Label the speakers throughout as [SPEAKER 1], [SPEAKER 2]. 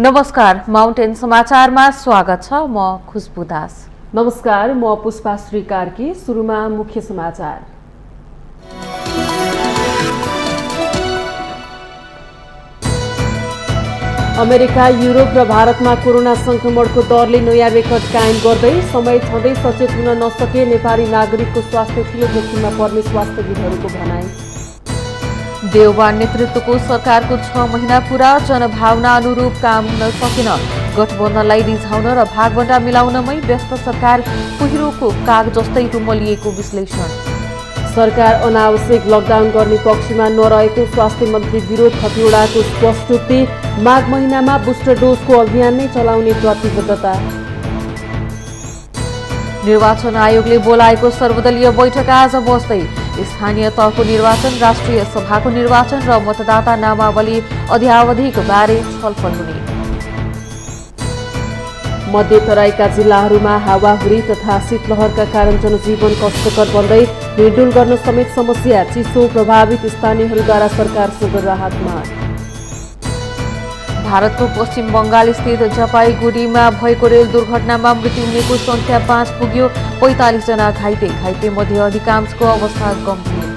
[SPEAKER 1] नमस्कार, माउन्टेन समाचारमा स्वागत छ। म खुशबु दास।
[SPEAKER 2] नमस्कार, म पुष्पा श्री कार्की। सुरुमा मुख्य समाचार। अमेरिका, युरोप र भारतमा कोरोना संक्रमणको दरले नयाँ रेकर्ड कायम गर्दै समय छँदै सचेत हुन नसके नेपाली नागरिकको स्वास्थ्य ठूलो जोखिममा पर्ने स्वास्थ्यविदहरूको भनाई।
[SPEAKER 1] देउबा नेतृत्वको सरकारको 6 महिना पूरा, जनभावना अनुरूप काम हुन सकेन। गठबन्धनलाई रिझाउन र भागबण्डा मिलाउनमै व्यस्त सरकार, पहिरोको काग जस्तै रुमलिएको विश्लेषण।
[SPEAKER 2] सरकार अनावश्यक लकडाउन गर्ने पक्षमा नरहेको स्वास्थ्य मन्त्री विरोध खतिवड़ाको स्पष्टोक्ति। माघ महिनामा बुस्टर डोजको अभियान नै चलाउने प्रतिबद्धता।
[SPEAKER 1] निर्वाचन आयोगले बोलाएको सर्वदलीय बैठक आज बस्दै। स्थानीय तहको निर्वाचन, राष्ट्रिय सभाको निर्वाचन र मतदाता नामावली अध्यावधिक बारे छलफल हुने।
[SPEAKER 2] मध्य तराईका जिल्लाहरूमा हावाहुरी तथा शीतलहरका कारण जनजीवन कष्टकर बन्दै। हिँडडुल गर्न समेत समस्या। चिसो प्रभावित स्थानीयहरूद्वारा सरकारसँग राहत माग।
[SPEAKER 1] भारतको पश्चिम बंगाल स्थित जलपाईगुडीमा भएको रेल दुर्घटनामा मृत्यु हुनेको संख्या 5 पुग्यो। 45 जना घाइते मध्ये अधिकांशको अवस्था गम्भीर।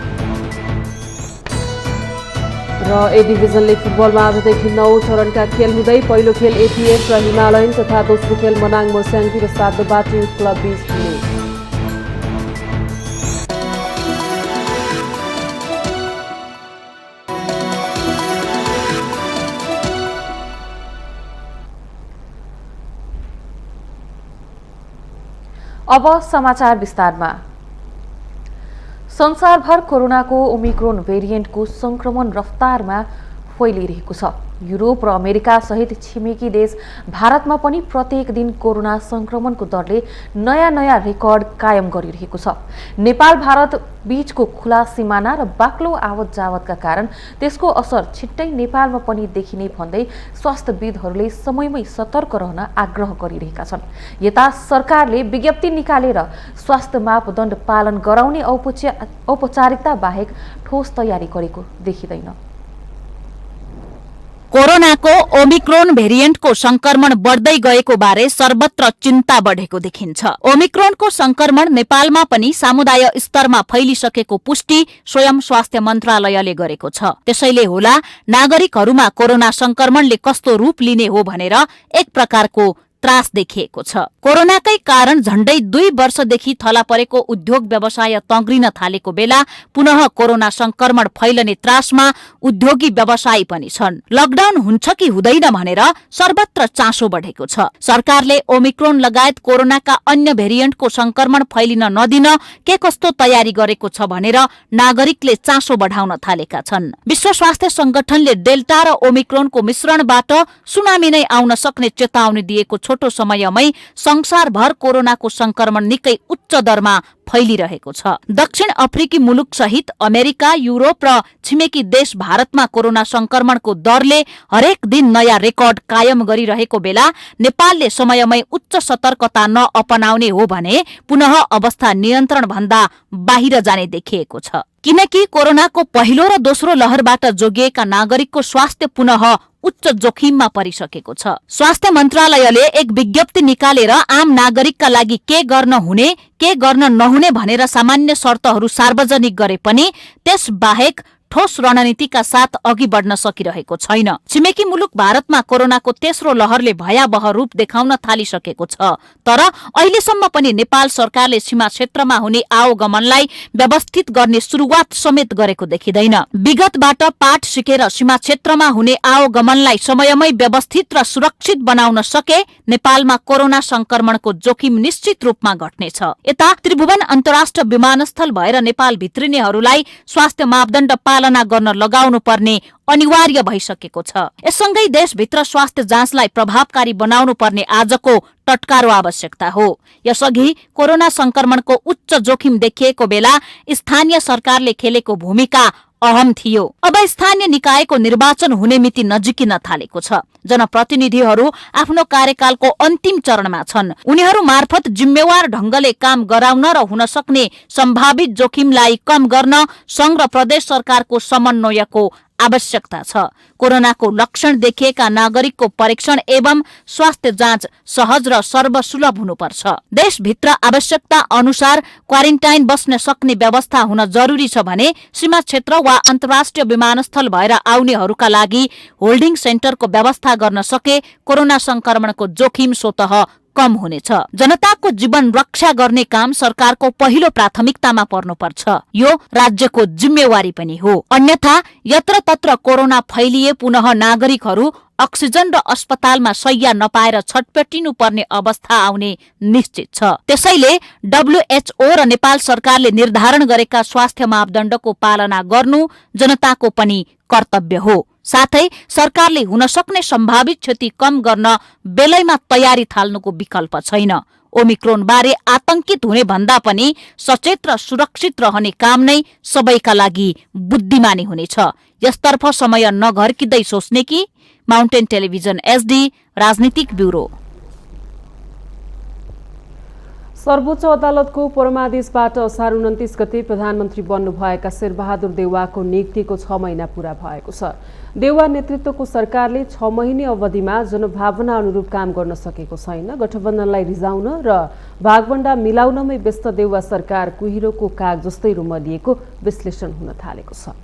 [SPEAKER 2] र ए डिभिजन लिग फुटबलमा आजदेखि 9 चरणका खेल हुँदै। पहिलो खेल एपीएफ र हिमालयन तथा दोस्रो खेल मनाङ मर्स्याङ्गी र सातबाटी युथ क्लब बीच हुने।
[SPEAKER 1] अब समाचार विस्तारमा। संसारभर कोरोनाको ओमिक्रोन भेरिएन्टको संक्रमण रफ्तारमा फैलिरहेको छ। युरोप र अमेरिका सहित छिमेकी देश भारतमा पनि प्रत्येक दिन कोरोना संक्रमणको दरले नयाँ रेकर्ड कायम गरिरहेको छ। नेपाल भारत बीचको खुला सिमाना र बाक्लो आवत जावतका कारण त्यसको असर छिट्टै नेपालमा पनि देखिने भन्दै स्वास्थ्यविदहरूले समयमै सतर्क रहन आग्रह गरिरहेका छन्। यता सरकारले विज्ञप्ति निकालेर स्वास्थ्य मापदण्ड पालन गराउने औपचारिकता बाहेक ठोस तयारी गरेको देखिँदैन।
[SPEAKER 3] कोरोनाको ओमिक्रोन भेरिएन्टको संक्रमण बढ्दै गएको बारे सर्वत्र चिन्ता बढेको देखिन्छ। ओमिक्रोनको संक्रमण नेपालमा पनि समुदाय स्तरमा फैलिसकेको पुष्टि स्वयं स्वास्थ्य मन्त्रालयले गरेको छ। त्यसैले होला नागरिकहरूमा कोरोना संक्रमणले कस्तो रूप लिने हो भनेर एक प्रकारको त्रास देखिएको छ। कोरोनाकै कारण झण्डै 2 वर्षदेखि थला परेको उद्योग व्यवसाय तङ्ग्रिन थालेको बेला पुनः कोरोना संक्रमण फैलने त्रासमा उद्योगी व्यवसायी पनि छन्। लकडाउन हुन्छ कि हुँदैन भनेर सर्वत्र चासो बढेको छ। सरकारले ओमिक्रोन लगायत कोरोनाका अन्य भेरिएन्टको संक्रमण फैलिन नदिन के कस्तो तयारी गरेको छ भनेर नागरिकले चासो बढाउन थालेका छन्। विश्व स्वास्थ्य संगठनले डेल्टा र ओमिक्रोनको मिश्रणबाट सुनामी नै आउन सक्ने चेतावनी दिएको छोटो समयमै संसारभर कोरोनाको संक्रमण निकै उच्च दरमा फैलिरहेको छ। दक्षिण अफ्रिकी मुलुक सहित अमेरिका, युरोप र छिमेकी देश भारतमा कोरोना संक्रमणको दरले हरेक दिन नयाँ रेकर्ड कायम गरिरहेको बेला नेपालले समयमै उच्च सतर्कता नअपनाउने हो भने पुनः अवस्था नियन्त्रण भन्दा बाहिर जाने देखिएको छ। किनकि कोरोनाको पहिलो र दोस्रो लहरबाट जोगिएका नागरिकको स्वास्थ्य पुनः उच्च जोखिममा परिसकेको छ। स्वास्थ्य मन्त्रालयले एक विज्ञप्ति निकालेर आम नागरिकका लागि के गर्न हुने, के गर्न नहुने भनेर सामान्य शर्तहरू सार्वजनिक गरे पनि त्यस बाहेक ठोस रणनीतिका साथ अघि बढ्न सकिरहेको छैन। छिमेकी मुलुक भारतमा कोरोनाको तेस्रो लहरले भयावह रूप देखाउन थालिसकेको छ। तर अहिलेसम्म पनि नेपाल सरकारले सीमा क्षेत्रमा हुने आवागमनलाई व्यवस्थित गर्ने सुरुवात समेत गरेको देखिँदैन। विगतबाट पाठ सिकेर सीमा क्षेत्रमा हुने आवागमनलाई समयमै व्यवस्थित र सुरक्षित बनाउन सके नेपालमा कोरोना संक्रमणको जोखिम निश्चित रूपमा घट्नेछ। यता त्रिभुवन अन्तर्राष्ट्रिय विमानस्थल भएर नेपाल भित्रिनेहरूलाई स्वास्थ्य मापदण्ड पालना गर्न लगाउनु पर्ने अनिवार्य भइसकेको छ। यससँगै देशभित्र स्वास्थ्य जाँचलाई प्रभावकारी बनाउनु पर्ने आजको टटकारो आवश्यकता हो। यसअघि कोरोना संक्रमणको उच्च जोखिम देखिएको बेला स्थानीय सरकारले खेलेको भूमिका अहम थियो। अब स्थानीय निकायको निर्वाचन हुने मिति नजिकिन थालेको छ। जनप्रतिनिधिहरू आफ्नो कार्यकालको अन्तिम चरणमा छन्। उनीहरू मार्फत जिम्मेवार ढंगले काम गराउन र हुन सक्ने सम्भावित जोखिमलाई कम गर्न संघ र प्रदेश सरकारको समन्वयको आवश्यकता छ। कोरोनाको लक्षण देखिएका नागरिकको परीक्षण एवं स्वास्थ्य जाँच सहज र सर्वसुलभ हुनुपर्छ। देशभित्र आवश्यकता अनुसार क्वारेन्टाइन बस्न सक्ने व्यवस्था हुन जरुरी छ भने सीमा क्षेत्र वा अन्तर्राष्ट्रिय विमानस्थल भएर आउनेहरूका लागि होल्डिङ सेन्टरको व्यवस्था गर्न सके कोरोना संक्रमणको जोखिम स्वतः कम हुनेछ। जनताको जीवन रक्षा गर्ने काम सरकारको पहिलो प्राथमिकतामा पर्नुपर्छ। यो राज्यको जिम्मेवारी पनि हो। अन्यथा यत्रतत्र कोरोना फैलिए पुनः नागरिकहरू अक्सिजन र अस्पतालमा शय्या नपाएर छटपटिनु पर्ने अवस्था आउने निश्चित छ। त्यसैले WHO र नेपाल सरकारले निर्धारण गरेका स्वास्थ्य मापदण्डको पालना गर्नु जनताको पनि कर्तव्य हो। साथै सरकारले हुन सक्ने सम्भावित क्षति कम गर्न बेलैमा तयारी थाल्नुको विकल्प छैन। ओमिक्रोन बारे आतंकित हुने भन्दा पनि सचेत र सुरक्षित रहने काम नै सबैका लागि बुद्धिमानी हुनेछ। यसतर्फ समय नघर्किँदै सोच्ने कि। माउन्टेन टेलिभिजन SD राजनीतिक ब्युरो।
[SPEAKER 2] सर्वोच्च अदालतको परमादेशबाट असार 29 गते प्रधानमन्त्री बन्नुभएका शेरबहादुर देउवाको नियुक्तिको 6 महिना पूरा भएको छ। देउवा नेतृत्वको सरकारले 6 महिने अवधिमा जनभावना अनुरूप काम गर्न सकेको छैन। गठबन्धनलाई रिजाउन र भागभण्डा मिलाउनमै व्यस्त देउवा सरकार कुहिरोको काग जस्तै रुमलिएको विश्लेषण हुन थालेको छ।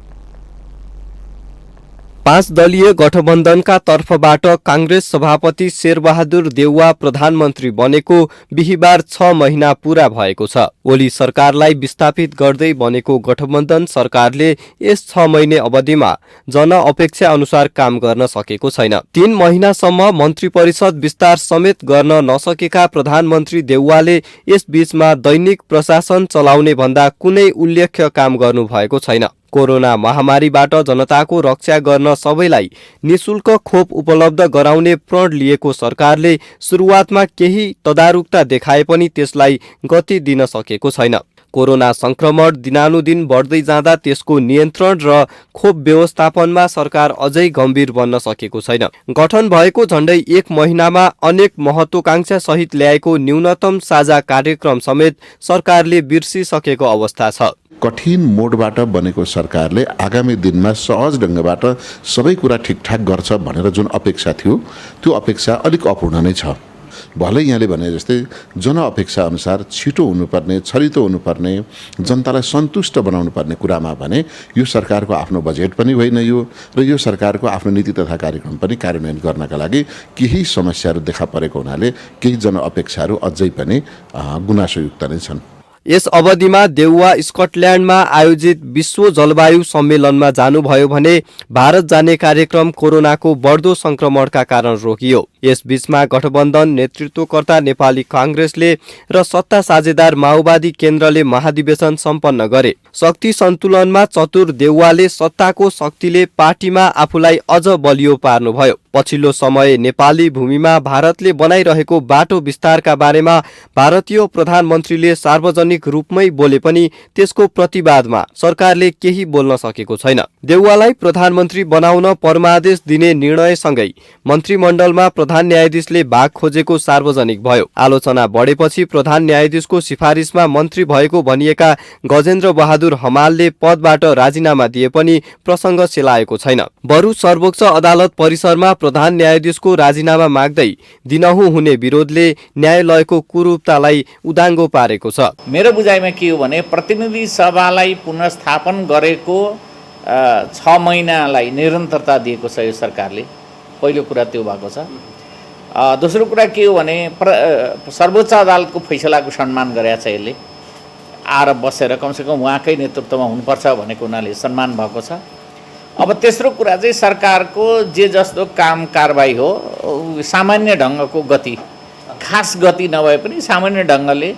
[SPEAKER 4] 5 दलीय गठबन्धनका तर्फबाट कांग्रेस सभापति शेरबहादुर देउवा प्रधानमन्त्री बनेको बिहिबार 6 महिना पूरा भएको छ। ओली सरकारलाई विस्थापित गर्दै बनेको गठबन्धन सरकारले यस 6 महिने अवधिमा जनअपेक्षा अनुसार काम गर्न सकेको छैन। 3 महिनासम्म मन्त्री परिषद विस्तार समेत गर्न नसकेका प्रधानमन्त्री देउवाले यस बीचमा दैनिक प्रशासन चलाउने भन्दा कुनै उल्लेख्य काम गर्नु भएको छैन। कोरोना महामारीबाट जनताको रक्षा गर्न सबैलाई निशुल्क खोप उपलब्ध गराउने प्रण लिएको सरकारले सुरुवातमा केही तदारुकता देखाए पनि त्यसलाई गति दिन सकेको छैन। कोरोना संक्रमण दिनानुदिन बढ्दै जाँदा त्यसको नियन्त्रण र खोप व्यवस्थापनमा सरकार अझै गम्भीर बन्न सकेको छैन। गठन भएको झण्डै 1 महिनामा अनेक महत्वाकांक्षा सहित ल्याएको न्यूनतम साझा कार्यक्रम समेत सरकारले बिर्सिसकेको अवस्था छ।
[SPEAKER 5] कठिन मोडबाट बनेको सरकारले आगामी दिनमा सहज ढङ्गबाट सबै कुरा ठिकठाक गर्छ भनेर जुन अपेक्षा थियो त्यो अपेक्षा अलिक अपूर्ण नै छ। भलै यहाँले भने जस्तै जनअपेक्षा अनुसार छिटो हुनुपर्ने, छरितो हुनुपर्ने, जनतालाई सन्तुष्ट बनाउनु पर्ने कुरामा भने यो सरकारको आफ्नो बजेट पनि होइन यो र यो सरकारको आफ्नो नीति तथा कार्यक्रम पनि कार्यान्वयन गर्नका लागि केही समस्याहरू देखा परेको हुनाले केही जनअपेक्षाहरू अझै पनि गुनासोयुक्त नै छन्।
[SPEAKER 4] यस अवधिमा देउवा स्कटल्यान्डमा आयोजित विश्व जलवायु सम्मेलनमा जानुभयो भने भारत जाने कार्यक्रम कोरोनाको बढ्दो संक्रमणका कारण रोकियो। यस बीचमा गठबन्धन नेतृत्वकर्ता नेपाली कांग्रेसले र सत्ता साझेदार माओवादी केन्द्रले महाधिवेशन सम्पन्न गरे। शक्ति सन्तुलनमा चतुर देउवाले सत्ताको शक्तिले पार्टीमा आफूलाई अझ बलियो पार्नुभयो। पछिल्लो समय नेपाली भूमिमा भारतले बनाइरहेको बाटो विस्तारका बारेमा भारतीय प्रधानमन्त्रीले सार्वजनिक रूपमै बोले पनि त्यसको प्रतिवादमा सरकारले केही बोल्न सकेको छैन। देउवालाई प्रधानमन्त्री बनाउन परमादेश दिने निर्णयसँगै मन्त्रीमण्डलमा प्रधान न्यायाधीशले भाग खोजेको सार्वजनिक भयो। आलोचना बढेपछि प्रधान न्यायाधीशको सिफारिसमा मन्त्री भएको भनिएका गजेन्द्र बहादुर हमालले पदबाट राजीनामा दिए पनि प्रसङ्ग सेलाएको छैन। बरु सर्वोच्च अदालत परिसरमा प्रधान न्यायाधीशको राजीनामा माग्दै दिनहुँ हुने विरोधले न्यायालयको कुरूपतालाई उदाङ्गो पारेको छ।
[SPEAKER 6] मेरो बुझाइमा के हो भने प्रतिनिधि सभालाई पुनर्स्थापन गरेको 6 महिनालाई निरन्तरता दिएको छ यो सरकारले। पहिलो कुरा त्यो भएको छ। दोस्रो कुरा के हो भने सर्वोच्च अदालतको फैसलाको सम्मान गरेको छ। यसले आएर बसेर कमसेकम उहाँकै नेतृत्वमा हुनुपर्छ भनेको हुनाले सम्मान भएको छ। अब तेस्रो कुरा चाहिँ सरकारको जे जस्तो काम कारबाही हो सामान्य ढङ्गको गति, खास गति नभए पनि सामान्य ढङ्गले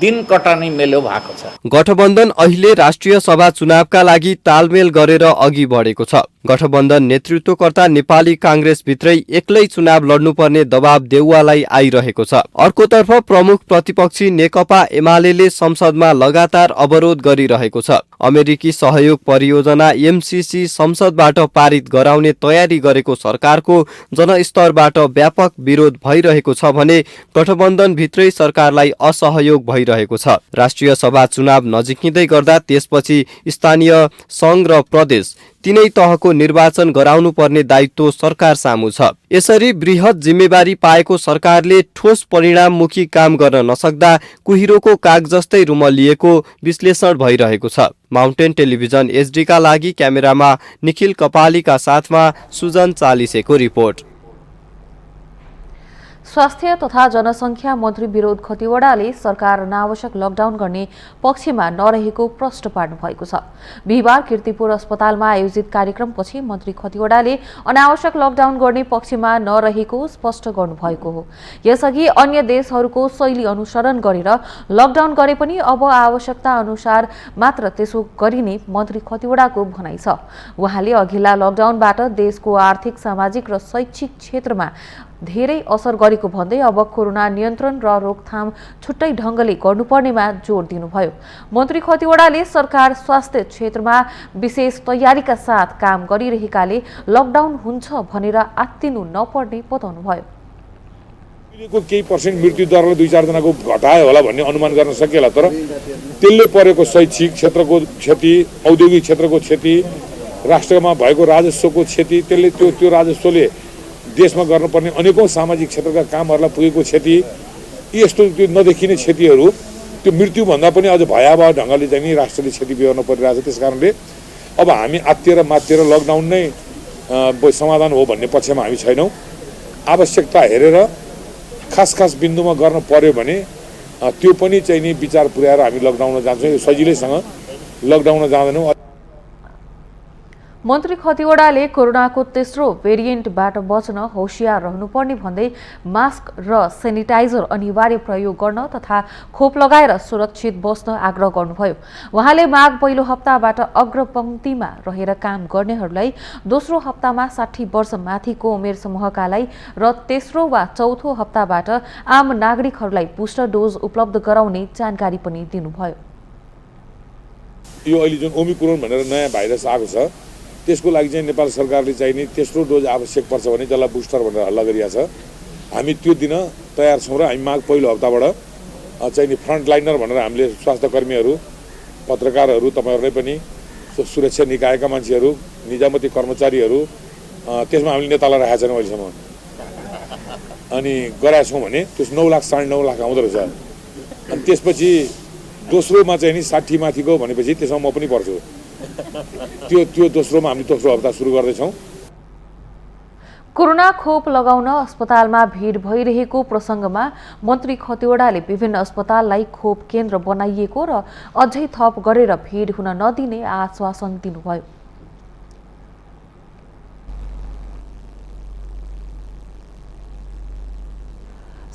[SPEAKER 6] दिन कटाउने मेलो भएको छ।
[SPEAKER 4] गठबन्धन अहिले राष्ट्रिय सभा चुनावका लागि तालमेल गरेर अघि बढेको छ। गठबन्धन नेतृत्वकर्ता नेपाली कांग्रेस भित्रै एक्लै चुनाव लड्नुपर्ने दबाव देउवालाई आइरहेको छ। अर्कोतर्फ प्रमुख प्रतिपक्षी नेकपा एमाले संसदमा लगातार अवरोध गरिरहेको छ। अमेरिकी सहयोग परियोजना MCC संसदबाट पारित गराउने तयारी गरेको सरकारको जनस्तरबाट व्यापक विरोध भइरहेको छ भने गठबन्धन भित्रै सरकारलाई असहयोग भइरहेको छ। राष्ट्रिय सभा चुनाव नजिकिँदै गर्दा त्यसपछि स्थानीय संघ र प्रदेश तीनै तहको निर्वाचन गराउनुपर्ने दायित्व सरकार सामु छ। यसरी बृहत जिम्मेवारी पाएको सरकारले ठोस परिणाममुखी काम गर्न नसक्दा कुहिरोको काग जस्तै रुमलिएको विश्लेषण भइरहेको छ। माउन्टेन टेलिभिजन HD का लागि क्यामेरामा निखिल कपालीका साथमा सुजन चालिसेको रिपोर्ट।
[SPEAKER 1] स्वास्थ्य तथा जनसङ्ख्या मन्त्री विरोध खतिवडाले सरकार अनावश्यक लकडाउन गर्ने पक्षमा नरहेको प्रश्न पार्नु भएको छ। बिहिबार कीर्तिपुर अस्पतालमा आयोजित कार्यक्रमपछि मन्त्री खतिवडाले अनावश्यक लकडाउन गर्ने पक्षमा नरहेको स्पष्ट गर्नुभएको हो। यसअघि अन्य देशहरूको शैली अनुसरण गरेर लकडाउन गरे पनि अब आवश्यकता अनुसार मात्र त्यसो गरिने मन्त्री खतिवडाको भनाइ छ। उहाँले अघिल्ला लकडाउनबाट देशको आर्थिक, सामाजिक र शैक्षिक क्षेत्रमा धेरै असर गरेको भन्दै अब कोरोना नियन्त्रण र रोकथाम छुट्टै ढङ्गले गर्नुपर्नेमा जोड दिनुभयो। मन्त्री खतिवडाले सरकार स्वास्थ्य क्षेत्रमा विशेष तयारीका साथ काम गरिरहेकाले लकडाउन हुन्छ भनेर आत्तिनु नपर्ने बताउनुभयो।
[SPEAKER 7] केही पर्सेन्ट मृत्यु दरले 2-4 जनाको घटायो होला भन्ने अनुमान गर्न सकिएला, तर त्यसले परेको शैक्षिक क्षेत्रको क्षति, औद्योगिक क्षेत्रको क्षति, राष्ट्रमा भएको राजस्वको क्षति, त्यसले त्यो राजस्वले देशमा गर्नुपर्ने अनेकौं सामाजिक क्षेत्रका कामहरूलाई पुगेको क्षति, यस्तो त्यो नदेखिने क्षतिहरू त्यो मृत्युभन्दा पनि अझ भयावह ढङ्गले चाहिँ नि राष्ट्रले क्षति बिहोर्न परिरहेको छ। त्यसकारणले अब हामी आत्तिएर मात्तिएर लकडाउन नै समाधान हो भन्ने पक्षमा हामी छैनौँ। आवश्यकता हेरेर खास बिन्दुमा गर्न पर्यो भने त्यो पनि चाहिँ नि विचार पुर्याएर हामी लकडाउनमा जान्छौँ। यो सजिलैसँग लकडाउनमा जाँदैनौँ।
[SPEAKER 1] मन्त्री खतिवडाले कोरोनाको तेस्रो भेरिएन्टबाट बच्न होसियार रहनुपर्ने भन्दै मास्क र सेनिटाइजर अनिवार्य प्रयोग गर्न तथा खोप लगाएर सुरक्षित बस्न आग्रह गर्नुभयो। उहाँले माघ पहिलो हप्ताबाट अग्रपङ्क्तिमा रहेर काम गर्नेहरूलाई दोस्रो हप्तामा 60 वर्ष माथिको उमेर समूहकालाई र तेस्रो वा चौथो हप्ताबाट आम नागरिकहरूलाई बुस्टर डोज उपलब्ध गराउने जानकारी पनि दिनुभयो।
[SPEAKER 7] यो अहिले जुन ओमिक्रोन भनेर नयाँ भाइरस आएको छ त्यसको लागि चाहिँ नेपाल सरकारले चाहिँ नि तेस्रो डोज आवश्यक पर्छ भने जसलाई बुस्टर भनेर हल्ला गरिरहेको छ। हामी त्यो दिन तयार छौँ र हामी माघ पहिलो हप्ताबाट चाहिँ नि फ्रन्टलाइनर भनेर हामीले स्वास्थ्यकर्मीहरू, पत्रकारहरू, तपाईँहरूलाई पनि सुरक्षा निकायका मान्छेहरू, निजामती कर्मचारीहरू, त्यसमा हामीले नेतालाई राखेका छैनौँ अहिलेसम्म। अनि गराएका छौँ भने त्यस 9 लाख 9.5 लाख आउँदो रहेछ। अनि त्यसपछि दोस्रोमा चाहिँ नि 60 माथिको भनेपछि त्यसमा म पनि पर्छु। त्यो दोस्रोमा हामीले दोस्रो हप्ता सुरु गर्दैछौँ।
[SPEAKER 1] कोरोना खोप लगाउन अस्पतालमा भिड भइरहेको प्रसङ्गमा मन्त्री खतिवडाले विभिन्न अस्पताललाई खोप केन्द्र बनाइएको र अझै थप गरेर भिड हुन नदिने आश्वासन दिनुभयो।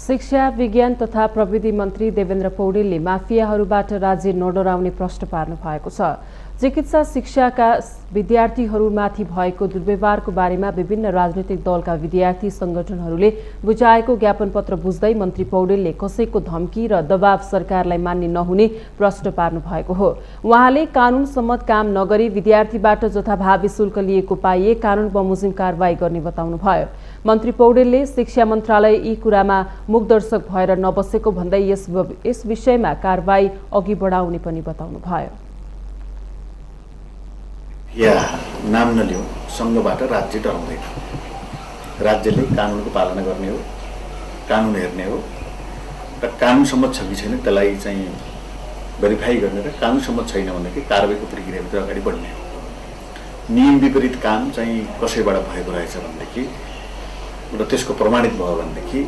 [SPEAKER 2] शिक्षा, विज्ञान तथा प्रविधि मन्त्री देवेन्द्र पौडेलले माफियाहरूबाट राज्य नडराउने प्रश्न पार्नु भएको छ। चिकित्सा शिक्षाका विद्यार्थीहरूमाथि भएको दुर्व्यवहारको बारेमा विभिन्न राजनैतिक दलका विद्यार्थी संगठनहरूले बुझाएको ज्ञापन पत्र बुझ्दै मन्त्री पौडेलले कसैको धम्की र दबाव सरकारलाई मान्ने नहुने प्रश्न पार्नु भएको हो। उहाँले कानुन सम्मत काम नगरी विद्यार्थीबाट जथाभावी शुल्क लिएको पाइए कानुन बमोजिम कारबाही गर्ने बताउनुभयो। मन्त्री पौडेलले शिक्षा मन्त्रालय यी कुरामा मुखदर्शक भएर नबसेको भन्दै यस विषयमा कारबाही अघि बढाउने पनि बताउनुभयो।
[SPEAKER 8] या नाम नलिउँ, सङ्घबाट राज्य डराउँदैन। राज्यले कानुनको पालना गर्ने हो, कानुन हेर्ने हो र कानुन सम्मत छ कि छैन त्यसलाई चाहिँ भेरिफाई गर्ने र कानुन सम्मत छैन भनेदेखि कारबाहीको प्रक्रियाभित्र अगाडि बढ्ने हो। नियम विपरीत काम चाहिँ कसैबाट भएको रहेछ भनेदेखि र त्यसको प्रमाणित भयो भनेदेखि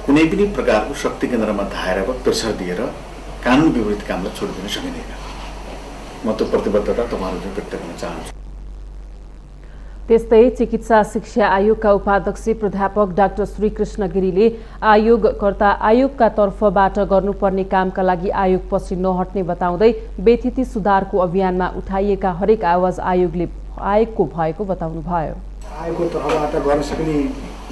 [SPEAKER 8] कुनै पनि प्रकारको शक्ति केन्द्रमा धाएर प्रेसर दिएर कानुन विपरीत कामलाई छोडिदिन सकिँदैन। म त्यो प्रतिबद्धता तपाईँहरू व्यक्त गर्न चाहन्छु।
[SPEAKER 2] त्यस्तै चिकित्सा शिक्षा आयोगका उपाध्यक्ष प्राध्यापक डाक्टर श्रीकृष्ण गिरीले आयोगका तर्फबाट गर्नुपर्ने कामका लागि आयोग पछि नहट्ने बताउँदै व्यथिति सुधारको अभियानमा उठाइएका हरेक आवाज आयोगको भएको बताउनुभयो।
[SPEAKER 9] आयोगको तर्फबाट गर्न सक्ने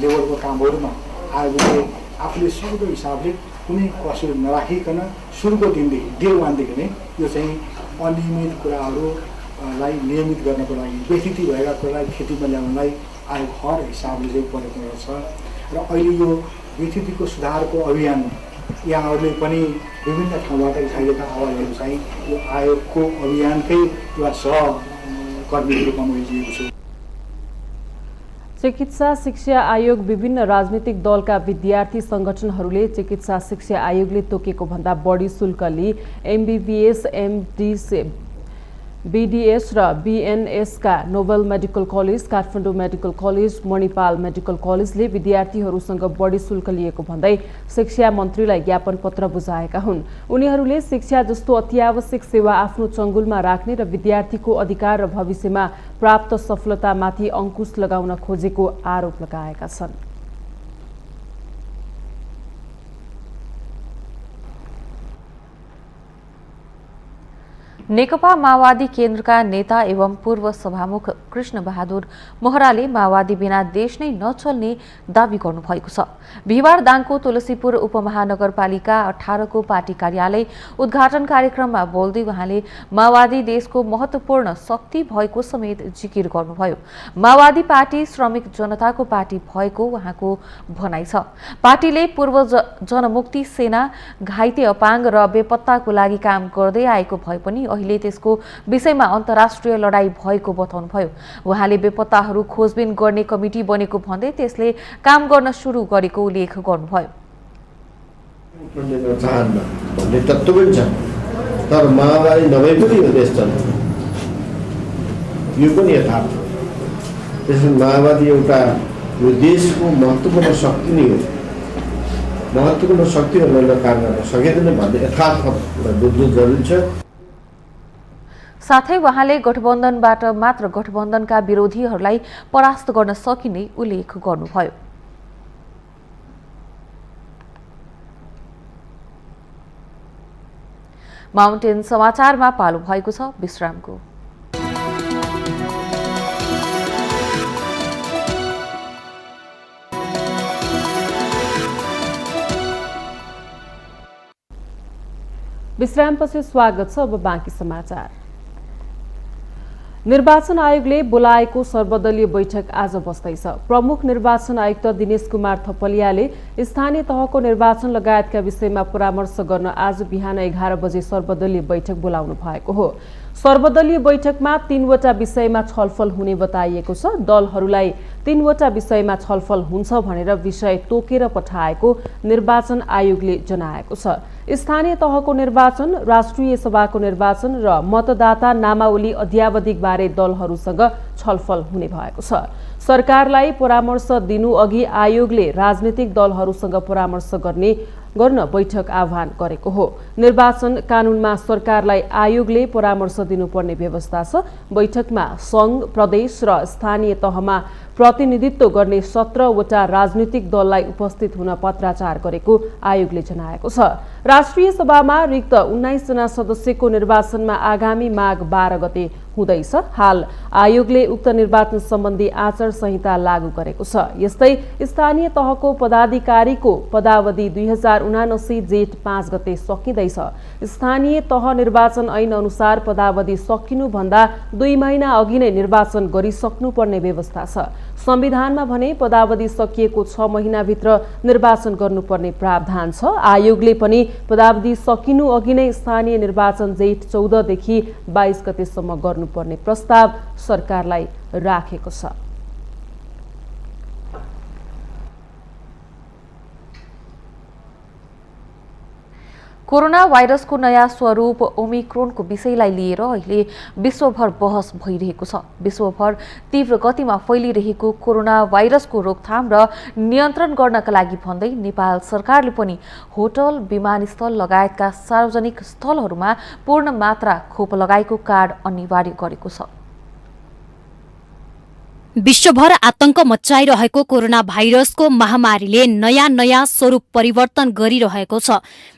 [SPEAKER 9] लेभलको कामहरूमा आयोगले आफूले सक्दो हिसाबले कुनै कसुर नराखिकन सुरुको दिनदेखि डे 1 देखि नै यो चाहिँ अनियमित कुराहरूलाई नियमित गर्नको लागि व्यथिति भएका कुरालाई खेतीमा ल्याउनलाई आयोग हर हिसाबले चाहिँ प्रयत्न गर्छ र अहिले यो व्यथितिको सुधारको अभियान यहाँहरूले पनि विभिन्न ठाउँबाट उठाइएका आवाजहरू चाहिँ यो आयोगको अभियानकै एउटा कर्मीहरू कमाइदिएको छु।
[SPEAKER 2] चिकित्सा शिक्षा आयोग विभिन्न राजनीतिक दलका विद्यार्थी संगठनहरूले चिकित्सा शिक्षा आयोगले तोकेको भन्दा बढी शुल्क लिई एमबीबीएस, एमडी, बीडीएस र बीएनएसका Nobel medical college, Kathmandu medical college, Manipal medical कलेजले विद्यार्थीहरूसँग बढी शुल्क लिएको भन्दै शिक्षा मन्त्रीलाई ज्ञापन पत्र बुझाएका हुन्। उनीहरूले शिक्षा जस्तो अत्यावश्यक सेवा आफ्नो चङ्गुलमा राख्ने र विद्यार्थीको अधिकार र भविष्यमा प्राप्त सफलतामाथि अंकुश लगाउन खोजेको आरोप लगाएका छन्।
[SPEAKER 1] नेकपा माओवादी केन्द्रका नेता एवं पूर्व सभामुख कृष्ण बहादुर मोहराले माओवादी बिना देश नै नचल्ने दावी गर्नुभएको छ। बिहिबार दाङको तुलसीपुर उपमहानगरपालिका 18 को पार्टी कार्यालय उद्घाटन कार्यक्रममा बोल्दै उहाँले माओवादी देशको महत्वपूर्ण शक्ति भएको समेत जिकिर गर्नुभयो। माओवादी पार्टी श्रमिक जनताको पार्टी भएको उहाँको भनाइ छ। पार्टीले पूर्व जनमुक्ति सेना, घाइते अपाङ्ग र बेपत्ताको लागि काम गर्दै आएको भए पनि अहिले त्यसको विषयमा अन्तर्राष्ट्रिय लडाई भएको बताउनुभयो। उहाँले बेपत्ताहरू खोजबिन गर्ने कमिटी बनेको भन्दै त्यसले काम गर्न सुरु गरेको उल्लेख गर्नुभयो।
[SPEAKER 10] भन्ने तत्त्व पनि छ, तर माओवादी नभए पनि यो देश चल्छ, यो पनि यथार्थ। त्यसैले माओवादी एउटा यो देशको महत्त्वपूर्ण शक्ति नै हो। महत्त्वपूर्ण शक्ति भनेर काम गर्न सकेदैन भन्ने यथार्थ बुझ्नु जरुरी छ।
[SPEAKER 1] साथै उहाँले गठबन्धनबाट मात्र गठबन्धनका विरोधीहरूलाई परास्त गर्न सकिने उल्लेख गर्नुभयो। माउन्टेन समाचारमा पालो भएको छ विश्रामको।
[SPEAKER 2] विश्रामपछि स्वागत छ। अब बाँकी समाचार। निर्वाचन आयोगले बोलाएको सर्वदलीय बैठक आज बस्दैछ। प्रमुख निर्वाचन आयुक्त दिनेश कुमार थपलियाले स्थानीय तहको निर्वाचन लगायतका विषयमा परामर्श गर्न आज बिहान 11 बजे सर्वदलीय बैठक बोलाउनु भएको हो। सर्वदलीय बैठकमा 3वटा विषयमा छलफल हुने बताइएको छ। दलहरूलाई 3वटा विषयमा छलफल हुन्छ भनेर विषय तोकेर पठाएको निर्वाचन आयोगले जनाएको छ। स्थानीय तहको निर्वाचन, राष्ट्रिय सभाको निर्वाचन र मतदाता नामावली अध्यावधिक बारे दलहरूसँग छलफल हुने भएको छ। सरकारलाई परामर्श दिनु अघि आयोगले राजनीतिक दलहरूसँग परामर्श गर्न बैठक आह्वान गरेको हो। निर्वाचन कानूनमा सरकारलाई आयोगले परामर्श दिनुपर्ने व्यवस्था छ। बैठकमा संघ, प्रदेश र स्थानीय तहमा प्रतिनिधित्व गर्ने 17वटा राजनीतिक दललाई उपस्थित हुन पत्राचार गरेको आयोगले जनाएको छ। राष्ट्रिय सभामा रिक्त 19 जना सदस्यको निर्वाचनमा आगामी माघ 12 गते हुँदैछ। हाल आयोगले उक्त निर्वाचन सम्बन्धी आचार संहिता लागू गरेको छ। यस्तै स्थानीय तहको पदाधिकारीको पदावधि 2079 जेठ 5 गते सकिँदैछ। स्थानीय तह निर्वाचन ऐन अनुसार पदावधि सकिनुभन्दा 2 महिना अघि नै निर्वाचन गरिसक्नुपर्ने व्यवस्था छ। संविधानमा भने पदावधि सकिएको 6 महिनाभित्र निर्वाचन गर्नुपर्ने प्रावधान छ। आयोगले पनि पदावधि सकिनु अघि नै स्थानीय निर्वाचन जेठ 14 देखि 22 गतेसम्म गर्नुपर्ने प्रस्ताव सरकारलाई राखेको छ।
[SPEAKER 1] कोरोना भाइरसको नयाँ स्वरूप ओमिक्रोनको विषयलाई लिएर अहिले विश्वभर बहस भइरहेको छ। विश्वभर तीव्र गतिमा फैलिरहेको कोरोना भाइरसको रोकथाम र नियन्त्रण गर्नका लागि भन्दै नेपाल सरकारले पनि होटल, विमानस्थल लगायतका सार्वजनिक स्थलहरूमा पूर्ण मात्रा खोप लगाएको कार्ड अनिवार्य गरेको छ।
[SPEAKER 3] विश्वभर आतंक मच्चाइरहेको कोरोना भाइरसको महामारीले नयाँ स्वरूप परिवर्तन गरिरहेको छ।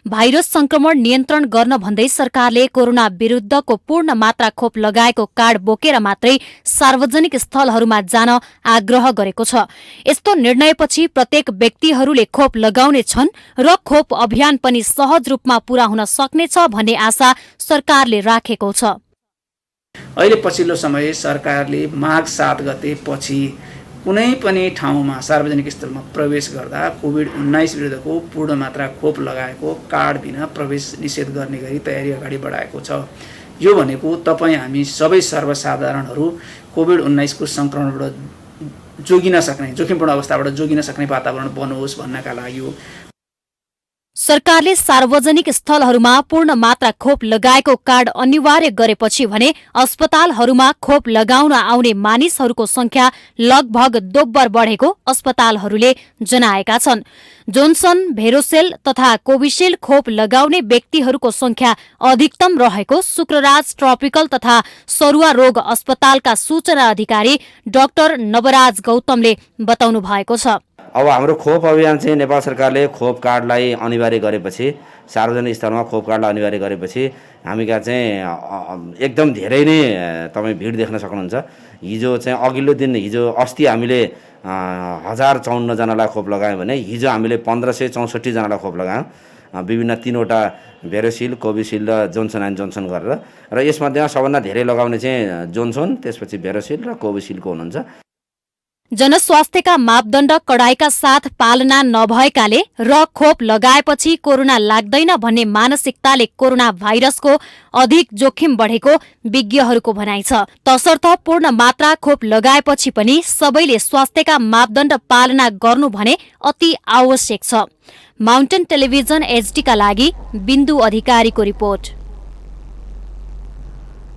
[SPEAKER 3] भाइरस संक्रमण नियन्त्रण गर्न भन्दै सरकारले कोरोना विरुद्धको पूर्ण मात्रा खोप लगाएको कार्ड बोकेर मात्रै सार्वजनिक स्थलहरूमा जान आग्रह गरेको छ। यस्तो निर्णयपछि प्रत्येक व्यक्तिहरूले खोप लगाउने छन् र खोप अभियान पनि सहज रूपमा पूरा हुन सक्नेछ भन्ने आशा सरकारले राखेको छ।
[SPEAKER 11] अहिले पछिल्लो समय सरकारले माघ 7 गते पछि कुनै पनि ठाउँमा सार्वजनिक स्थलमा प्रवेश गर्दा कोभिड-19 विरुद्धको पूर्ण मात्रा खोप लगाएको कार्ड बिना प्रवेश निषेध गर्ने गरी तयारी अगाडि बढाएको छ। यो भनेको तपाईँ हामी सबै सर्वसाधारणहरू कोभिड-19 को सङ्क्रमणबाट जोगिन सक्ने, जोखिमपूर्ण अवस्थाबाट जोगिन सक्ने वातावरण बनोस् भन्नका लागि हो।
[SPEAKER 3] सरकारले सार्वजनिक स्थलहरूमा पूर्ण मात्रा खोप लगाएको कार्ड अनिवार्य गरेपछि भने अस्पतालहरूमा खोप लगाउन आउने मानिसहरूको संख्या लगभग दोब्बर बढेको अस्पतालहरूले जनाएका छन्। जोन्सन, भेरोसेल तथा कोभिसिल्ड खोप लगाउने व्यक्तिहरूको संख्या अधिकतम रहेको शुक्रराज ट्रपिकल तथा सरुवा रोग अस्पतालका सूचना अधिकारी डाक्टर नवराज गौतमले बताउनु भएको छ।
[SPEAKER 12] अब हाम्रो खोप अभियान चाहिँ नेपाल सरकारले खोप कार्डलाई अनिवार्य गरेपछि, सार्वजनिक स्थलमा खोप कार्डलाई अनिवार्य गरेपछि हामी कहाँ चाहिँ एकदम धेरै नै तपाईँ भिड देख्न सक्नुहुन्छ। हिजो चाहिँ अघिल्लो दिन अस्ति हामीले 1054 जनालाई खोप लगायौँ भने हिजो हामीले 1564 जनालाई खोप लगायौँ, विभिन्न 3वटा भेरोसिल, कोभिसिल्ड र जोन्सन एन्ड जोन्सन गरेर। र यसमध्येमा सबभन्दा धेरै लगाउने चाहिँ जोन्सन, त्यसपछि भेरोसिल र कोभिसिल्डको हुनुहुन्छ।
[SPEAKER 3] जनस्वास्थ्यका मापदण्ड कडाइका साथ पालना नभएकाले र खोप लगाएपछि कोरोना लाग्दैन भन्ने मानसिकताले कोरोना भाइरसको अधिक जोखिम बढेको विज्ञहरूको भनाइ छ। तसर्थ पूर्ण मात्रा खोप लगाएपछि पनि सबैले स्वास्थ्यका मापदण्ड पालना गर्नु भने अति आवश्यक छ। माउन्टेन टेलिभिजन HD का लागि बिन्दु अधिकारीको रिपोर्ट।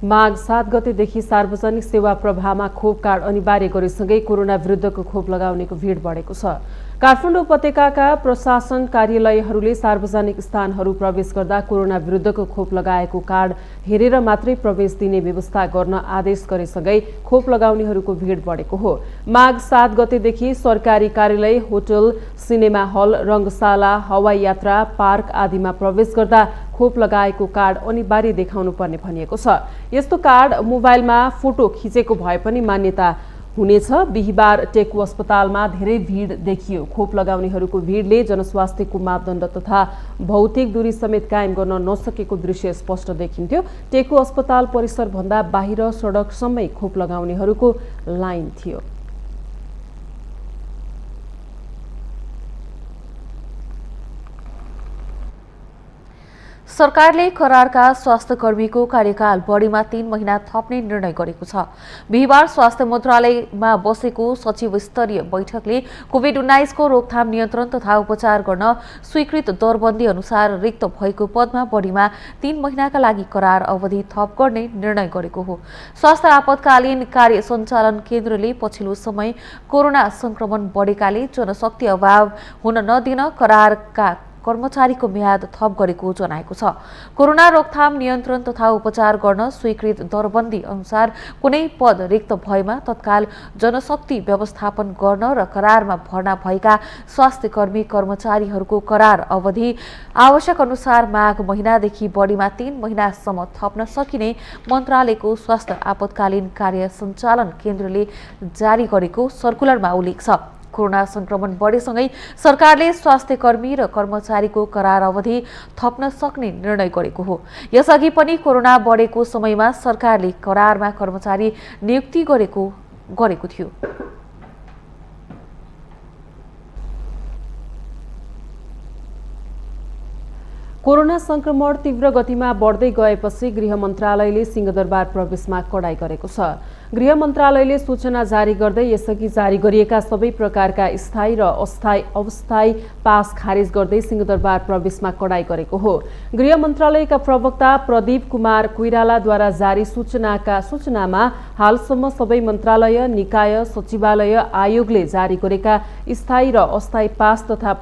[SPEAKER 2] माघ 7 गतेदेखि सार्वजनिक सेवा प्रवाहमा खोप कार्ड अनिवार्य गरेसँगै कोरोना विरुद्धको खोप लगाउनेको भिड बढेको छ। काठमाडौँ उपत्यकाका प्रशासन कार्यालयहरूले सार्वजनिक स्थानहरू प्रवेश गर्दा कोरोना विरुद्धको खोप लगाएको कार्ड हेरेर मात्रै प्रवेश दिने व्यवस्था गर्न आदेश गरेसँगै खोप लगाउनेहरूको भिड बढेको हो। माघ 7 गतेदेखि सरकारी कार्यालय, होटल, सिनेमा हल, रङ्गशाला, हवाई यात्रा, पार्क आदिमा प्रवेश गर्दा खोप लगाएको कार्ड अनिवार्य देखाउनु पर्ने भनिएको छ। यस्तो कार्ड मोबाइलमा फोटो खिचेको भए पनि मान्यता हुनेछ। बिहिबार टेकु अस्पतालमा धेरै भिड देखियो। खोप लगाउनेहरूको भिडले जनस्वास्थ्यको मापदण्ड तथा भौतिक दूरी समेत कायम गर्न नसकेको दृश्य स्पष्ट देखिन्थ्यो। टेकु अस्पताल परिसरभन्दा बाहिर सडकसम्मै खोप लगाउनेहरूको लाइन थियो।
[SPEAKER 1] सरकारले करारका स्वास्थ्य कर्मीको कार्यकाल बढीमा 3 महिना थप्ने निर्णय गरेको छ। बिहिबार स्वास्थ्य मन्त्रालयमा बसेको सचिव स्तरीय बैठकले कोभिड-19 को रोकथाम, नियन्त्रण तथा उपचार गर्न स्वीकृत दरबन्दी अनुसार रिक्त भएको पदमा बढीमा 3 महिनाका लागि करार अवधि थप गर्ने निर्णय गरेको हो। स्वास्थ्य आपतकालीन कार्य सञ्चालन केन्द्रले पछिल्लो समय कोरोना संक्रमण बढेकाले जनशक्ति अभाव हुन नदिन करारका कर्मचारीको म्याद थप गरेको जनाएको छ। कोरोना रोकथाम, नियन्त्रण तथा उपचार गर्न स्वीकृत दरबन्दी अनुसार कुनै पद रिक्त भएमा तत्काल जनशक्ति व्यवस्थापन गर्न र करारमा भर्ना भएका स्वास्थ्य कर्मी कर्मचारीहरूको करार अवधि आवश्यक अनुसार माघ महिनादेखि बढीमा 3 महिनासम्म थप्न सकिने मन्त्रालयको स्वास्थ्य आपतकालीन कार्य सञ्चालन केन्द्रले जारी गरेको सर्कुलरमा उल्लेख छ। कोरोना संक्रमण बढेसँगै सरकारले स्वास्थ्य कर्मी र कर्मचारीको करार अवधि थप्न सक्ने निर्णय गरेको हो। यसअघि पनि कोरोना बढेको समयमा सरकारले करारमा कर्मचारी नियुक्ति गरेको थियो।
[SPEAKER 2] कोरोना संक्रमण तीव्र गतिमा बढ्दै गएपछि गृह मन्त्रालयले सिंहदरबार प्रवेशमा कडाई गरेको छ। गृह मन्त्रालयले सूचना जारी गर्दै यसअघि जारी गरिएका सबै प्रकारका स्थायी र अस्थायी पास खारेज गर्दै सिंहदरबार प्रवेशमा कडाई गरेको हो। गृह मन्त्रालयका प्रवक्ता प्रदीप कुमार कोइरालाद्वारा जारी सूचनामा हालसम्म सबै मन्त्रालय, निकाय, सचिवालय, आयोगले जारी गरेका स्थायी र अस्थायी पास तथा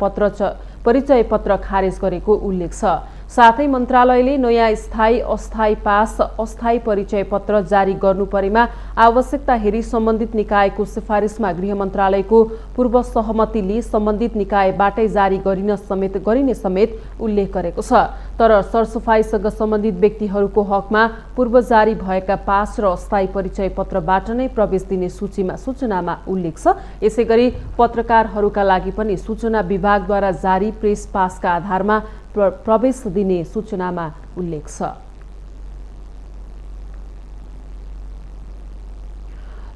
[SPEAKER 2] परिचय पत्र खारेज गरेको उल्लेख छ। साथै मन्त्रालयले नयाँ स्थायी, अस्थायी पास, अस्थायी परिचय पत्र जारी गर्नु परेमा आवश्यकता हेरी सम्बन्धित निकायको सिफारिसमा गृह मन्त्रालयको पूर्व सहमति लिई सम्बन्धित निकायबाटै जारी गरिने समेत उल्लेख गरेको छ। तर सरसफाइसँग सम्बन्धित व्यक्तिहरूको हकमा पूर्व जारी भएका पास र अस्थायी परिचय पत्रबाट नै प्रवेश दिने सूचनामा उल्लेख छ। यसैगरी पत्रकारहरूका लागि पनि सूचना विभागद्वारा जारी प्रेस पासका आधारमा प्रवेश दिने सूचनामा उल्लेख छ।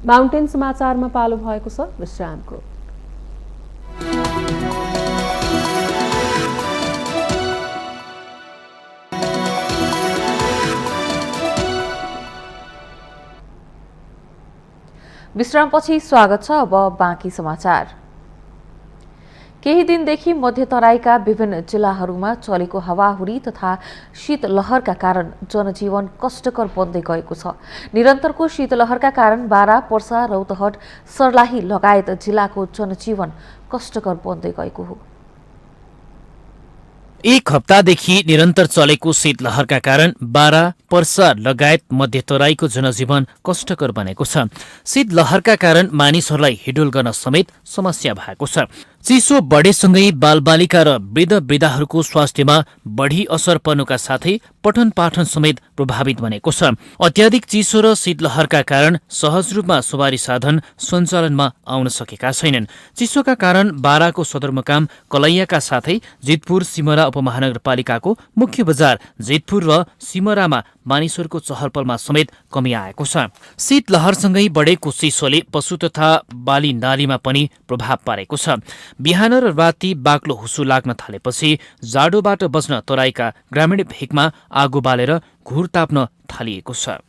[SPEAKER 2] माउन्टेन समाचारमा पालो भएको छ विश्रामको।
[SPEAKER 1] विश्रामपछि स्वागत छ। अब बाँकी समाचार। केही दिनदेखि मध्य तराईका विभिन्न जिल्लाहरूमा चलेको हावाहुरी तथा शीतलहरका कारण जनजीवन कष्टकर बन्दै गएको छ। निरन्तरको शीतलहरका कारण बारा, पर्सा, रौतहट, सर्लाही लगायत जिल्लाको जनजीवन कष्टकर बन्दै गएको हो।
[SPEAKER 13] एक हप्तादेखि निरन्तर चलेको शीतलहरका कारण बारा, पर्सा लगायत मध्य तराईको जनजीवन कष्टकर बनेको छ। शीतलहरका कारण मानिसहरूलाई हिडोल गर्न समेत समस्या भएको छ। चिसो बढेसँगै बालबालिका र वृद्धवृद्धाहरूको स्वास्थ्यमा बढी असर पर्नुका साथै पठन पाठन समेत प्रभावित बनेको छ। अत्याधिक चिसो र शीतलहरका कारण सहज रूपमा सवारी साधन सञ्चालनमा आउन सकेका छैनन्। चिसोका कारण बाराको सदरमुकाम कलैयाका साथै जितपुर सिमरा उपमहानगरपालिकाको मुख्य बजार जितपुर र सिमरामा मानिसहरूको चहलपहलमा समेत कमी आएको छ। शीतलहरसँगै बढेको चिसोले पशु तथा बाली नालीमा पनि प्रभाव पारेको छ। बिहान र राति बाक्लो हुसु लाग्न थालेपछि जाडोबाट बच्न तराईका ग्रामीण भेगमा आगो बालेर घुर ताप्न थालिएको छ।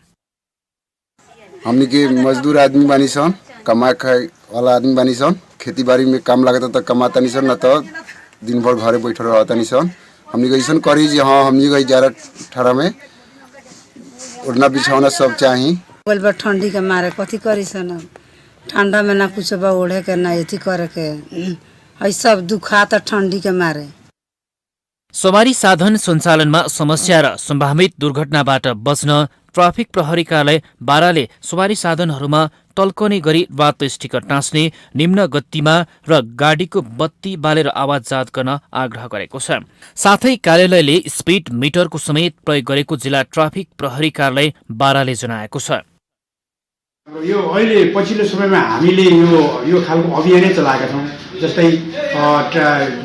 [SPEAKER 14] हमनी के मजदूर आदमी बानी सन, कमाए खाए वाला आदमी बानी सन। खेती बाड़ी में काम लागता तो कमाता नहीं सन, न तो दिन भर घरे बैठल रहता नहीं सन। हमनी के ऐसा करी जी हाँ हमनी के जाड़ा ठंडा में उड़ना बिछौना सब चाहिए।
[SPEAKER 15] ठंडी के मारे कथी करी सन, ठंडा में ना कुछ बा ओढ़े के ना एथी करे के, सब दुखाता ठंडी के मारे।
[SPEAKER 13] सवारी साधन सञ्चालनमा समस्या र सम्भावित दुर्घटनाबाट बच्न ट्राफिक प्रहरी कार्यालय बाराले सवारी साधनहरूमा टल्कने गरी रातो स्टिकर टाँच्ने, निम्न गतिमा र गाडीको बत्ती बालेर आवाज जाँच गर्न आग्रह गरेको छ। साथै कार्यालयले स्पिड मिटरको समेत प्रयोग गरेको जिल्ला ट्राफिक प्रहरी कार्यालय बाराले जनाएको छ।
[SPEAKER 16] यो अहिले पछिल्लो समयमा हामीले यो खालको अभियानै चलाएका छौँ। जस्तै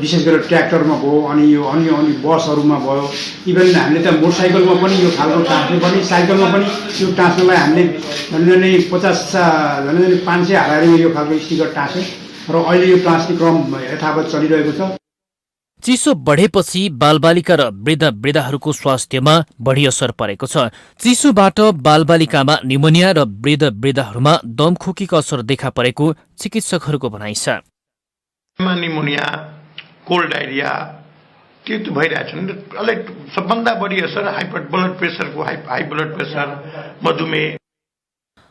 [SPEAKER 16] विशेष गरेर ट्र्याक्टरमा भयो, अनि यो अन्य बसहरूमा भयो, इभन हामीले त मोटरसाइकलमा पनि यो खालको टाँच्ने पनि, साइकलमा पनि यो टाँच्नलाई हामीले झन्डै 500 हालेर यो खालको स्टिकर टाँच्यौँ र अहिले यो टाँच्ने क्रम यथावत चलिरहेको छ।
[SPEAKER 13] चिसो बढेपछि बालबालिका र वृद्धवृद्धाहरूको स्वास्थ्यमा बढी असर परेको छ। चिसोबाट बालबालिकामा निमोनिया र वृद्धवृद्धाहरूमा दमखोकीको असर देखा परेको चिकित्सकहरूको भनाइ छ।
[SPEAKER 17] निमोनिया, कोल्ड डायरिया त्यो त भइरहेछन्। अलिक सबभन्दा बढी असर ब्लड प्रेसरको हाई ब्लड प्रेसर, मधुमेह।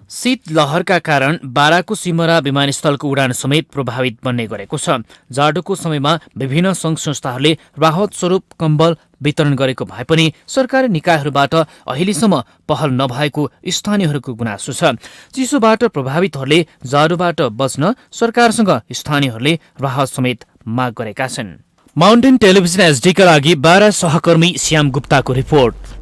[SPEAKER 13] शीतलहरका कारण बाराको सिमरा विमानस्थलको उडान समेत प्रभावित बन्ने गरेको छ। जाडोको समयमा विभिन्न सङ्घ संस्थाहरूले राहत स्वरूप कम्बल वितरण गरेको भए पनि सरकारी निकायहरूबाट अहिलेसम्म पहल नभएको स्थानीयहरूको गुनासो छ। चिसोबाट प्रभावितहरूले जाडोबाट बच्न सरकारसँग स्थानीयहरूले राहत समेत माग गरेका छन्। माउन्टेन टेलिभिजन एसडीका लागि बारा सहकर्मी श्याम गुप्ताको रिपोर्ट।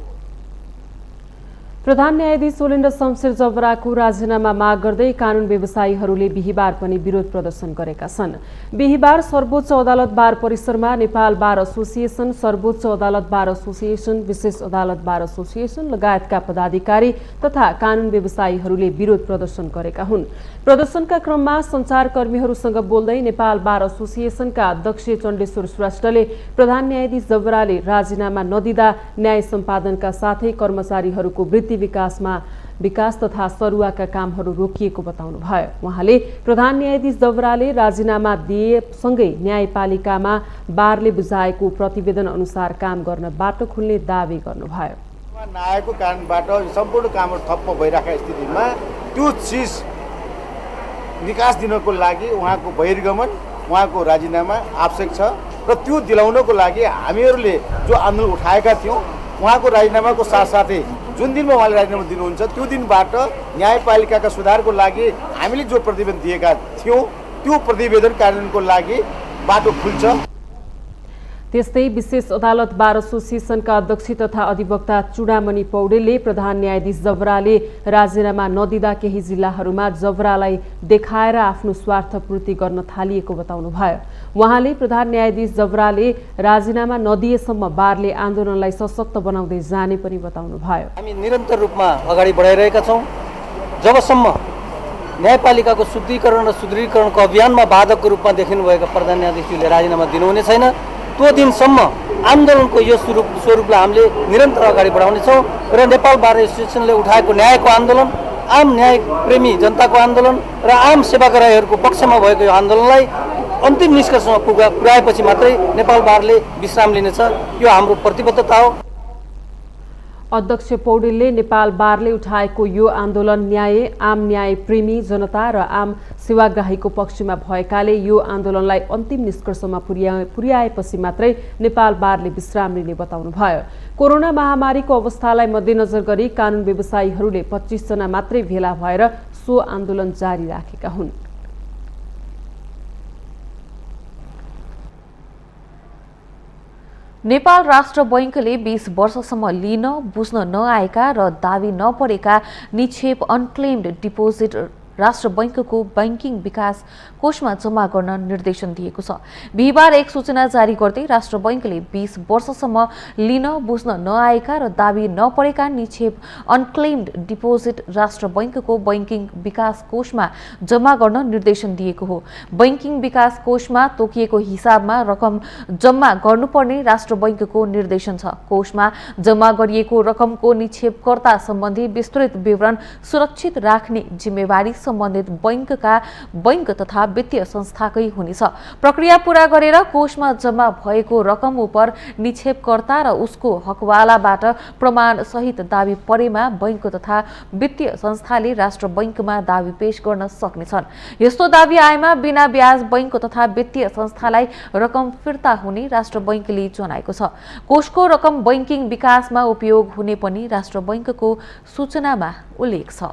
[SPEAKER 2] प्रधान न्यायाधीश सोलेन्द्र शमशेर जबराको राजीनामा माग गर्दै कानून व्यवसायीहरूले बिहिबार पनि विरोध प्रदर्शन गरेका छन्। बिहिबार सर्वोच्च अदालत बार परिसरमा नेपाल बार एसोसिएसन, सर्वोच्च अदालत बार एसोसिएसन, विशेष अदालत बार एसोसिएसन लगायतका पदाधिकारी तथा कानून व्यवसायीहरूले विरोध प्रदर्शन गरेका हुन्। प्रदर्शनका क्रममा सञ्चारकर्मीहरूसँग बोल्दै नेपाल बार एसोसिएसनका अध्यक्ष चण्डेश्वर श्रेष्ठले प्रधान न्यायाधीश जबराले राजीनामा नदिँदा न्याय सम्पादनका साथै कर्मचारीहरूको वृत्ति विकास तथा सरुवाका कामहरू रोकिएको बताउनुभयो। उहाँले प्रधान न्यायाधीश जबराले राजीनामा दिएसँगै न्यायपालिकामा बारले बुझाएको प्रतिवेदन अनुसार काम गर्न बाटो खुल्ने दावी गर्नुभयो।
[SPEAKER 18] नआएको कारणबाट सम्पूर्ण कामहरू ठप्प भइरहेको स्थितिमा त्यो चिज निकास दिनको लागि उहाँको बहिर्गमन, उहाँको राजीनामा आवश्यक छ र त्यो दिलाउनको लागि हामीहरूले जो आन्दोलन उठाएका थियौँ उहाँको राजीनामाको साथसाथै जुन दिनमा उहाँले राजीनामा दिनुहुन्छ त्यो दिनबाट न्यायपालिकाका सुधारको लागि हामीले जो प्रतिवेदन दिएका थियौँ त्यो प्रतिवेदन कार्यान्वयनको लागि बाटो खुल्छ।
[SPEAKER 2] त्यस्तै विशेष अदालत बार एसोसिएसनका अध्यक्ष तथा अधिवक्ता चुडामणि पौडेलले प्रधान न्यायाधीश जबराले राजीनामा नदिँदा केही जिल्लाहरूमा जबरालाई देखाएर आफ्नो स्वार्थ पूर्ति गर्न थालिएको बताउनुभयो। उहाँले प्रधान न्यायाधीश जबराले राजीनामा नदिएसम्म बारले आन्दोलनलाई सशक्त बनाउँदै जाने पनि बताउनुभयो।
[SPEAKER 19] हामी निरन्तर रूपमा अगाडि बढाइरहेका छौँ। जबसम्म न्यायपालिकाको शुद्धिकरण र सुदृढीकरणको अभियानमा बाधकको रूपमा देखिनुभएका प्रधान न्यायाधीशले राजीनामा दिनुहुने छैन त्यो दिनसम्म आन्दोलनको यो स्वरूपलाई हामीले निरन्तर अगाडि बढाउनेछौँ र नेपाल बार एसोसिएसनले उठाएको न्यायको आन्दोलन आम न्याय प्रेमी जनताको आन्दोलन र आम सेवाग्राहीहरूको पक्षमा भएको यो आन्दोलनलाई अन्तिम निष्कर्षमा पुर्याएपछि मात्रै नेपाल बारले विश्राम लिनेछ। यो हाम्रो प्रतिबद्धता हो।
[SPEAKER 2] अध्यक्ष पौडेलले नेपाल बारले उठाएको यो आन्दोलन आम न्याय प्रेमी जनता र आम सेवाग्राहीको पक्षमा भएकाले यो आन्दोलनलाई अन्तिम निष्कर्षमा पुर्याएपछि मात्रै नेपाल बारले विश्राम लिने बताउनुभयो। कोरोना महामारीको अवस्थालाई मध्यनजर गरी कानुन व्यवसायीहरूले 25 जना मात्रै भेला भएर सो आन्दोलन जारी राखेका हुन्।
[SPEAKER 1] नेपाल राष्ट्र बैंकले 20 वर्षसम्म लिन बुझ्न नआएका र दावी नपरेका निक्षेप अनक्लेम्ड डिपोजिट राष्ट्र बैंकको बैंकिङ विकास कोषमा जम्मा गर्न निर्देशन दिएको छ। बिहिबार एक सूचना जारी गर्दै राष्ट्र बैंकले 20 वर्षसम्म लिन बुझ्न नआएका र दावी नपरेका निक्षेप अनक्लेम्ड डिपोजिट राष्ट्र बैंकको बैंकिङ विकास कोषमा जम्मा गर्न निर्देशन दिएको हो। बैंकिङ विकास कोषमा तोकिएको हिसाबमा रकम जम्मा गर्नुपर्ने राष्ट्र बैंकको निर्देशन छ। कोषमा जम्मा गरिएको रकमको निक्षेपकर्ता सम्बन्धी विस्तृत विवरण सुरक्षित राख्ने जिम्मेवारी सम्बन्धित बैंक तथा वित्तीय संस्थाकै हुनेछ। प्रक्रिया पूरा गरेर कोषमा जम्मा भएको रकम उपर निक्षेपकर्ता र उसको हकवालाबाट प्रमाण सहित दावी परेमा बैंक तथा वित्तीय संस्थाले राष्ट्र बैंकमा दावी पेश गर्न सक्नेछन्। यस्तो दावी आएमा बिना ब्याज बैंक तथा वित्तीय संस्थालाई रकम फिर्ता हुने राष्ट्र बैंकले जनाएको छ। कोषको रकम बैंकिङ विकासमा उपयोग हुने पनि राष्ट्र बैंकको सूचनामा उल्लेख छ।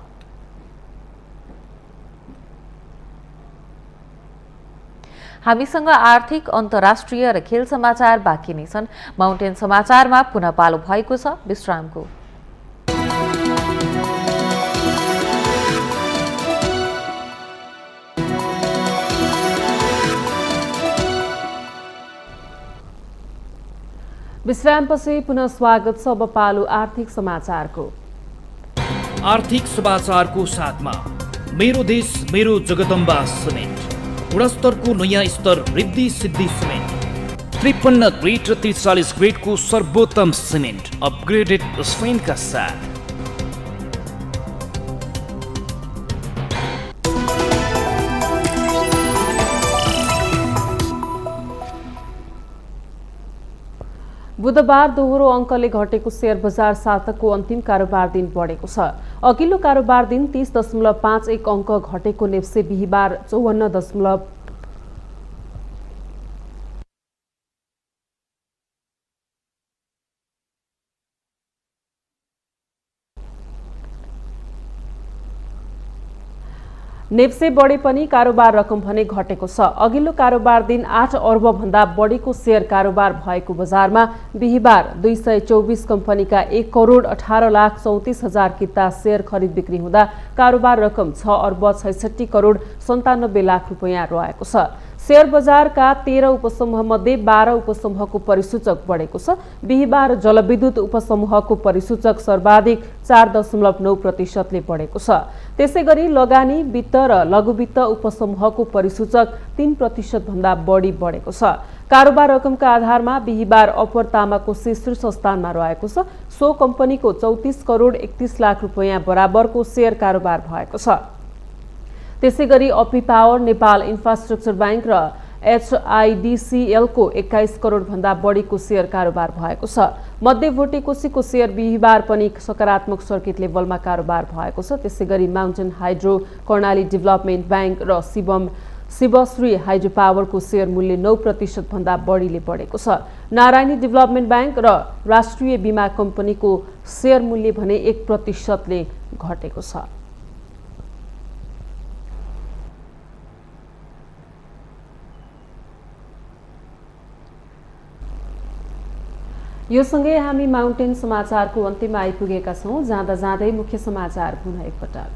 [SPEAKER 1] हामीसँग आर्थिक अन्तर्राष्ट्रिय र खेल समाचार बाँकी नै छन्। माउन्टेन समाचारमा पुनः पालो भएको छ विश्रामको।
[SPEAKER 2] विश्रामपछि पुनः स्वागत छ। अब पालो आर्थिक समाचारको।
[SPEAKER 13] आर्थिक समाचारको साथमा मेरो देश मेरो जगदम्बा सिमेन्ट, गुणस्तरको नयाँ स्तर रिद्धि सिद्धि सिमेन्ट, 53 ग्रेड र 43 ग्रेडको सर्वोत्तम सिमेन्ट अपग्रेडेड स्पेनका साथ।
[SPEAKER 2] बुधबार दोहोरो अङ्कले घटेको शेयर बजार सातकको अन्तिम कारोबार दिन बढेको छ। अघिल्लो कारोबार दिन 30.51 अङ्क घटेको नेप्से बिहिबार 54. नेप्से बढे पनि कारोबार रकम भने घटेको छ। अघिल्लो कारोबार दिन 8 अर्ब भन्दा बढीको शेयर कारोबार भएको बजारमा बिहिबार 224 कम्पनीका 1,18,34,000 किता शेयर खरिद बिक्री हुँदा कारोबार रकम 6,66,97,00,00,000 रुपैयाँ रहेको छ। शेयर बजारका 13 उपसमूह मध्ये 12 उपसमूहको परिसूचक बढेको छ। बिहिबार जलविद्युत उपसमूहको परिसूचक सर्वाधिक 4.9% बढेको छ। त्यसैगरी लगानी वित्त र लघुवित्त उपसमूहको परिसूचक 3% भन्दा बढी बढेको छ। कारोबार रकमका आधारमा बिहिबार अपर तामाकोसी शीर्ष स्थानमा रहेको छ। सो कम्पनीको 34,31,00,000 रुपैयाँ बराबरको शेयर कारोबार भएको छ। त्यसैगरी अपी पावर, नेपाल इन्फ्रास्ट्रक्चर बैंक र HIDCL को 21 करोड भन्दा बढीको शेयर कारोबार भएको छ। मध्य भोटेकोसीको शेयर बिहिबार पनि सकारात्मक सर्किट लेभलमा कारोबार भएको छ। त्यसैगरी mountain hydro, Karnali development bank र शिवश्री हाइड्रो पावरको शेयर मूल्य 9% भन्दा बढीले बढेको छ। नारायणी डेभलपमेन्ट बैंक र राष्ट्रिय बीमा कम्पनीको शेयर मूल्य भने 1%ले घटेको छ। यो सँगै हामी माउन्टेन समाचारको अन्त्यमा आइपुगेका छौं। जाँदा जाँदै मुख्य समाचार पुनः एकपटक।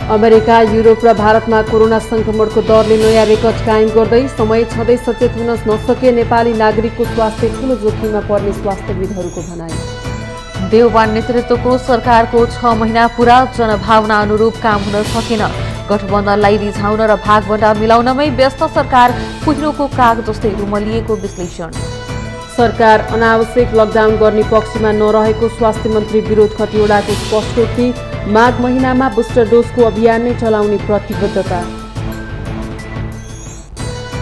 [SPEAKER 2] अमेरिका, युरोप र भारतमा कोरोना संक्रमणको दरले नयाँ रेकर्ड कायम गर्दै समय छँदै सचेत हुन नसके नेपाली नागरिकको स्वास्थ्य ठूलो जोखिममा पर्ने स्वास्थ्यविदहरूको भनाइ। देउबा नेतृत्वको सरकारको 6 महिना पूरा जनभावना अनुरूप काम हुन सकेन।
[SPEAKER 1] गठबन्धनलाई रिझाउन र भागभण्डा मिलाउनमै व्यस्त सरकार कुहिरोको काग जस्तै रुमलिएको विश्लेषण।
[SPEAKER 2] सरकार अनावश्यक लकडाउन गर्ने पक्षमा नरहेको स्वास्थ्य मन्त्री विरोध खतिवड़ाको स्पष्टोक्ति। माघ महिनामा बुस्टर डोजको अभियान नै चलाउने प्रतिबद्धता।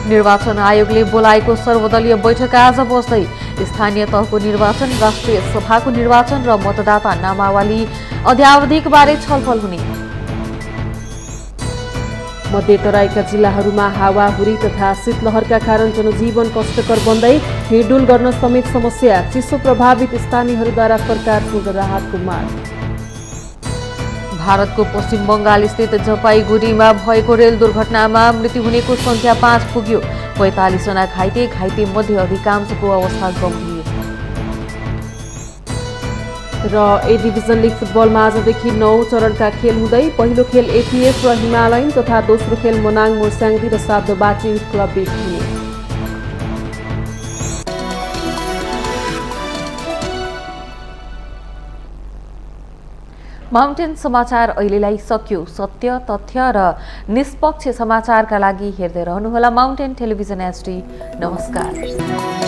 [SPEAKER 1] निर्वाचन आयोगले बोलाएको सर्वदलीय बैठक आज बस्दै। स्थानीय तहको निर्वाचन, राष्ट्रिय सभाको निर्वाचन र मतदाता नामावली अध्यावधिकबारे छलफल हुने।
[SPEAKER 2] मध्य तराईका जिल्लाहरूमा हावाहुरी तथा शीतलहरका कारण जनजीवन कष्टकर बन्दै हिँडडुल गर्न समेत समस्या। चिसो प्रभावित स्थानीयहरूद्वारा सरकारसँग राहतको माग। भारतको पश्चिम बङ्गाल स्थित जलपाइगुडीमा भएको रेल दुर्घटनामा मृत्यु हुनेको संख्या 5 पुग्यो। 45 जना घाइते मध्ये अधिकांशको अवस्था गम्भीर। र ए डिभिजन लिग फुटबलमा आजदेखि 9 चरणका खेल हुँदै। पहिलो खेल एपीएफ र हिमालयन तथा दोस्रो खेल मनाङ मोर्स्याङ्दी र सातबाची युथ क्लब बीच हुने।
[SPEAKER 1] माउन्टेन समाचार अहिलेलाई सकियो। सत्य, तथ्य र निष्पक्ष समाचारका लागि हेर्दै रहनुहोला माउन्टेन टेलिभिजन HD। नमस्कार।